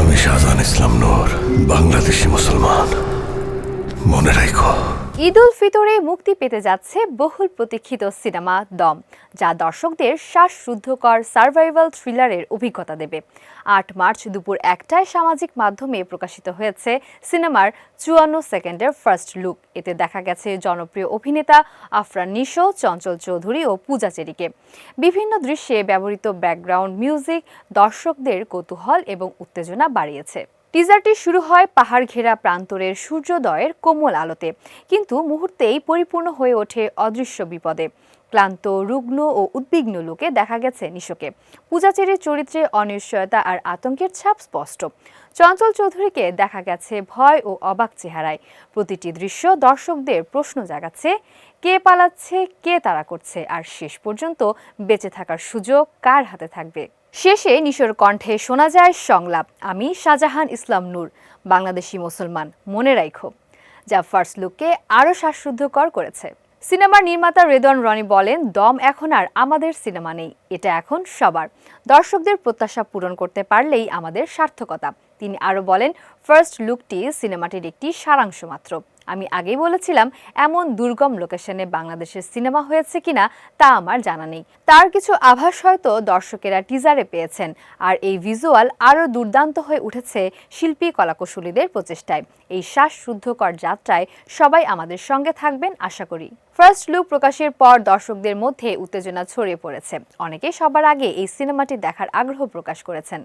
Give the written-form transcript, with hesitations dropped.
আমি শাহজাহান ইসলাম নূর, বাংলাদেশি মুসলমান। মনে রাখো, ঈদ উল ফিতরে মুক্তি পেতে যাচ্ছে বহুল প্রতীক্ষিত সিনেমা দম, যা দর্শকদের শ্বাসরুদ্ধকর সার্ভাইভাল থ্রিলারের অভিজ্ঞতা দেবে। ৮ মার্চ দুপুর ১টায় সামাজিক মাধ্যমে প্রকাশিত হয়েছে সিনেমার ৫৪ সেকেন্ডের ফার্স্ট লুক। এতে দেখা গেছে জনপ্রিয় অভিনেতা আফরান নিশো, চঞ্চল চৌধুরী ও পূজা চেরিকে। বিভিন্ন দৃশ্যে ব্যবহৃত ব্যাকগ্রাউন্ড মিউজিক দর্শকদের কৌতূহল এবং উত্তেজনা বাড়িয়েছে। টিজারটি শুরু হয় পাহাড় ঘেরা প্রান্তরের সূর্যোদয়ের কোমল আলোতে, কিন্তু মুহূর্তেই পরিপূর্ণ হয়ে ওঠে অদৃশ্য বিপদে। ক্লান্ত, রুগ্ন ও উদ্বিগ্ন লোকে দেখা গেছে নিশোকে। পূজাচেরির চরিত্রে অনিশ্চয়তা আর আতঙ্কের ছাপ স্পষ্ট। চঞ্চল চৌধুরীকে দেখা গেছে ভয় ও অবাক চেহারায়। প্রতিটি দৃশ্য দর্শকদের প্রশ্ন জাগাচ্ছে, কে পালাচ্ছে, কে তাড়া করছে, আর শেষ পর্যন্ত বেঁচে থাকার সুযোগ কার হাতে থাকবে। শেষে নিশোর কণ্ঠে শোনা যায় সংলাপ, আমি শাহজাহান ইসলাম নূর, বাংলাদেশি মুসলমান, মনে রাখো, যা ফার্স্ট লুককে আরও শ্বাসরুদ্ধকর করেছে। সিনেমার নির্মাতা রেদওয়ান রনি বলেন, দম এখন আর আমাদের সিনেমা নেই, এটা এখন সবার। দর্শকদের প্রত্যাশা পূরণ করতে পারলেই আমাদের সার্থকতা। তিনি আরও বলেন, ফার্স্ট লুকটি সিনেমাটির একটি সারাংশ মাত্র। আমি আগেই বলেছিলাম, এমন দুর্গম লোকেশনে বাংলাদেশের সিনেমা হয়েছে কিনা তা আমার জানা নেই। তার কিছু আভাস হয়তো দর্শকেরা টিজারে পেয়েছেন, আর এই ভিজুয়াল আরও দুর্দান্ত হয়ে উঠেছে শিল্পী কলাকুশলীদের প্রচেষ্টায়। এই শ্বাসরুদ্ধকর যাত্রায় সবাই আমাদের সঙ্গে থাকবেন আশা করি। ফার্স্ট লুক প্রকাশের পর দর্শকদের মধ্যে উত্তেজনা ছড়িয়ে পড়েছে। অনেকেই সবার আগে এই সিনেমাটি দেখার আগ্রহ প্রকাশ করেছেন।